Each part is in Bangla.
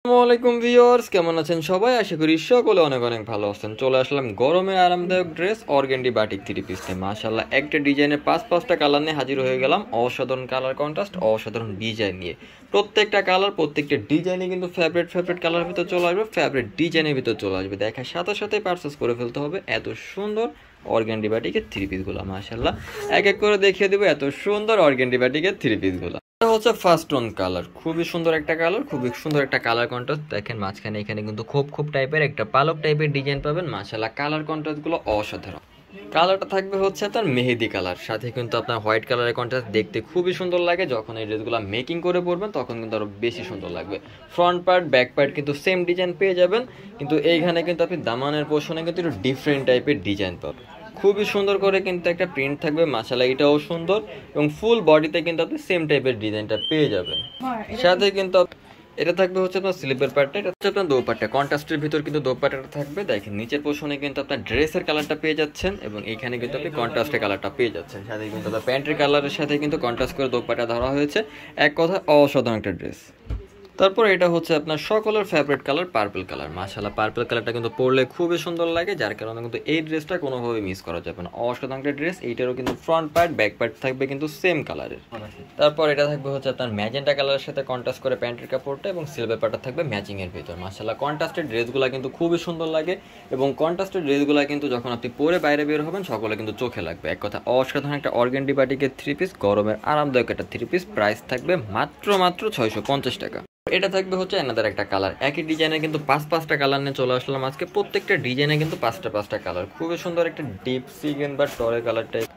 আসসালামাইকুম ভিউয়ার্স, কেমন আছেন সবাই? আশা করি সকলে অনেক অনেক ভালো আছেন। চলে আসলাম গরমে আরামদায়ক dress organdie batik three piece নিয়ে। মাশাআল্লাহ, একটা ডিজাইনের পাঁচটা কালার নিয়ে হাজির হয়ে গেলাম। অসাধারণ কালার কন্ট্রাস্ট, অসাধারণ ডিজাইন নিয়ে। প্রত্যেকটা কালার, প্রত্যেকটা ডিজাইনে কিন্তু ফেভারিট কালার ভিতর চলে আসবে, ফেভারিট ডিজাইনের ভিতর চলে আসবে। দেখার সাথে সাথে পারচেস করে ফেলতে হবে। এত সুন্দর অর্গেন্ডি বাটিকের থ্রি পিসগুলো মাশাআল্লাহ এক এক করে দেখিয়ে দেবো। এত সুন্দর অর্গেন্ডি বাটিকের থ্রি পিসগুলো হচ্ছে ফার্স্ট অন কালার, খুবই সুন্দর একটা কালার, খুবই সুন্দর একটা কালার কন্ট্রাস্ট। দেখেন মাঝখানে এখানে কিন্তু খোপ টাইপের একটা পালক টাইপের ডিজাইন পাবেন। মাশাআল্লাহ, কালার কন্ট্রাস্ট গুলো অসাধারণ। কালারটা থাকবে হচ্ছে আপনার মেহেদি কালার, সাথে কিন্তু আপনার হোয়াইট কালারের কন্ট্রাস্ট দেখতে খুবই সুন্দর লাগে। যখন এই ড্রেসগুলো মেকিং করে পরবেন তখন কিন্তু আরো বেশি সুন্দর লাগবে। ফ্রন্ট পার্ট ব্যাক পার্ট কিন্তু সেম ডিজাইন পেয়ে যাবেন, কিন্তু এইখানে কিন্তু আপনি দামানের পোর্শনে কিন্তু একটু ডিফারেন্ট টাইপের ডিজাইন পাবেন। খুবই সুন্দর করে কিন্তু একটা প্রিন্ট থাকবে। মাশাআল্লাহ, এটাও সুন্দর এবং ফুল বডিতে কিন্তু আপনি সেম টাইপের ডিজাইনটা পেয়ে যাবেন। সাথে কিন্তু এটা থাকবে হচ্ছে আপনার স্লিপের পার্টটা, এটা হচ্ছে আপনার দোপাট্টা। কন্ট্রাস্টের ভিতর কিন্তু দোপাট্টাটা থাকবে। দেখেন নিচের পোর্শনে কিন্তু আপনার ড্রেসের কালারটা পেয়ে যাচ্ছেন এবং এখানে কিন্তু আপনি কন্ট্রাস্টের কালারটা পেয়ে যাচ্ছেন। সাথে কিন্তু আপনার প্যান্টের কালারের সাথে কিন্তু কন্ট্রাস্ট করে দোপাট্টা ধরা হয়েছে। এক কথা অসাধারণ একটা ড্রেস। তারপর এটা হচ্ছে আপনার সকলের ফেভারিট কালার পার্পল কালার। মাশাআল্লাহ, পার্পল কালারটা কিন্তু পরলে খুবই সুন্দর লাগে, যার কারণে কিন্তু এই ড্রেসটা কোনোভাবে মিস করা যাবে না। অসাধারণ একটা ড্রেস। এইটারও কিন্তু ফ্রন্ট পার্ট ব্যাক পার্ট থাকবে কিন্তু সেম কালারের। তারপর এটা থাকবে হচ্ছে আপনার ম্যাজেন্টা কালারের সাথে কন্ট্রাস্ট করে প্যান্টের কাপড়টা এবং সিলভার পার্টটা থাকবে ম্যাচিং এর ভিতর। মাশাআল্লাহ, কন্ট্রাস্টের ড্রেসগুলো কিন্তু খুবই সুন্দর লাগে এবং কন্ট্রাস্টের ড্রেসগুলো কিন্তু যখন আপনি পরে বাইরে বের হবেন সকলে কিন্তু চোখে লাগবে। এক কথা অসাধারণ একটা অর্গেন্ডি বাটিকের থ্রি পিস, গরমের আরামদায়ক একটা থ্রি পিস। প্রাইস থাকবে মাত্র 650 টাকা। এটা থাকবে হচ্ছে অ্যানাদার একটা কালার। একই ডিজাইনে কিন্তু পাঁচটা কালার নিয়ে চলে আসলাম আজকে। প্রত্যেকটা ডিজাইনে কিন্তু পাঁচটা কালার। খুবই সুন্দর একটা ডিপ সি গ্রিন বা টরে কালার টাইপ,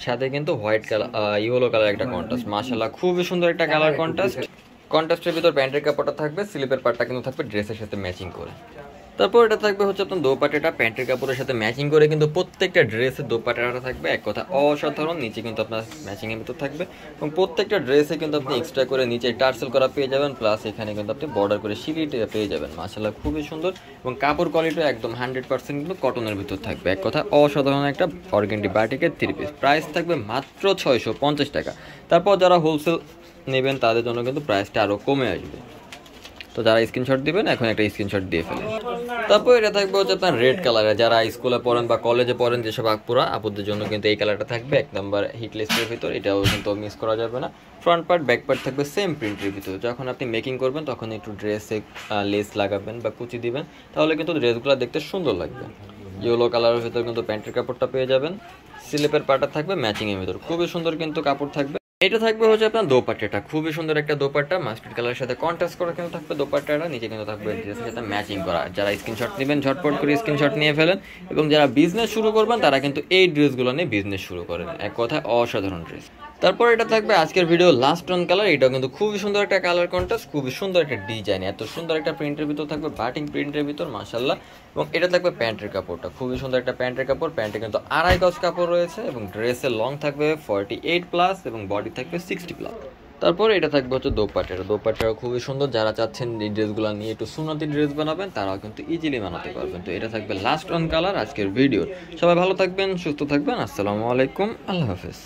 সাথে কিন্তু হোয়াইট কালার ইয়েলো কালার একটা কন্ট্রাস্ট। মাশাআল্লাহ, খুবই সুন্দর একটা কালার কন্ট্রাস্ট। কন্ট্রাস্টের ভিতর প্যান্টের কাপড়টা থাকবে, স্লিপের পার্টটা কিন্তু থাকবে ড্রেসের সাথে ম্যাচিং করে। তারপর এটা থাকবে হচ্ছে আপনার দোপাট্টাটা প্যান্টের কাপড়ের সাথে ম্যাচিং করে কিন্তু প্রত্যেকটা ড্রেসের দোপাট্টাটা থাকবে এক কথা অসাধারণ। নিচে কিন্তু আপনার ম্যাচিং এর ভিতর থাকবে এবং প্রত্যেকটা ড্রেসে কিন্তু আপনি এক্সট্রা করে নিচে টার্সেল করা পেয়ে যাবেন, প্লাস এখানে কিন্তু আপনি বর্ডার করে সিঁড়িটা পেয়ে যাবেন। মাশাআল্লাহ, খুবই সুন্দর এবং কাপড় কোয়ালিটি একদম 100% কিন্তু কটনের ভিতর থাকবে। এক কথা অসাধারণ একটা অর্গেন্ডি বাটিকের থ্রি পিস। প্রাইস থাকবে মাত্র 650 টাকা। তারপর যারা হোলসেল নেবেন তাদের জন্য কিন্তু প্রাইসটা আরও কমে আসবে। তো যারা স্ক্রিনশট দিবেন এখন একটা স্ক্রিনশট দিয়ে ফেলেন। তারপর এটা থাকবে হচ্ছে আপনার রেড কালারের। যারা স্কুলে পড়েন বা কলেজে পড়েন যেসব আপুরা, আপুদের জন্য কিন্তু এই কালারটা থাকবে এক নাম্বার হিট লিস্টের ভিতর। এটাও কিন্তু মিস করা যাবে না। ফ্রন্ট পার্ট ব্যাক পার্ট থাকবে সেম প্রিন্টের ভিতর। যখন আপনি মেকিং করবেন তখন একটু ড্রেসে লেস লাগাবেন বা কুচি দিবেন, তাহলে কিন্তু ড্রেসগুলো দেখতে সুন্দর লাগবে। ইয়েলো কালারের ভিতর কিন্তু প্যান্টের কাপড়টা পেয়ে যাবেন। স্লিপের পার্টটা থাকবে ম্যাচিং এর ভিতর। খুবই সুন্দর কিন্তু কাপড় থাকবে। এটা থাকবে হচ্ছে আপনার দোপাট্টাটা, খুবই সুন্দর একটা দোপাট্টা। মাস্টার্ড কালারের সাথে কন্ট্রাস্ট করা কিন্তু থাকবে দোপাট্টাটা। নিচে কিন্তু থাকবে ড্রেসের সাথে ম্যাচিং করা। যারা স্ক্রিনশট নেবেন ঝটপট করে স্ক্রিনশট নিয়ে ফেলেন এবং যারা বিজনেস শুরু করবেন তারা কিন্তু এই ড্রেসগুলো নিয়ে বিজনেস শুরু করেন। এক কথায় অসাধারণ ড্রেস। তারপর এটা থাকবে আজকের ভিডিও লাস্ট অন কালার। এটাও কিন্তু খুবই সুন্দর একটা কালার কন্ট্রাস্ট, খুবই সুন্দর একটা ডিজাইন। এত সুন্দর একটা প্রিন্টের ভিতর থাকবে, বাটিং প্রিন্টের ভিতর। মাশাআল্লাহ, এবং এটা থাকবে প্যান্টের কাপড়টা, খুবই সুন্দর একটা প্যান্টের কাপড়। প্যান্টে কিন্তু 2.5 গজ কাপড় রয়েছে এবং ড্রেসের লং থাকবে 48+ এবং বডি থাকবে 60+। তারপর এটা থাকবে হচ্ছে দোপাট্টাটা খুবই সুন্দর। যারা চাচ্ছেন এই ড্রেসগুলো নিয়ে একটু সুন্নতি ড্রেস বানাবেন তারাও কিন্তু ইজিলি বানাতে পারবেন। তো এটা থাকবে লাস্ট অন কালার আজকের ভিডিও। সবাই ভালো থাকবেন, সুস্থ থাকবেন। আসসালামু আলাইকুম, আল্লাহ হাফেজ।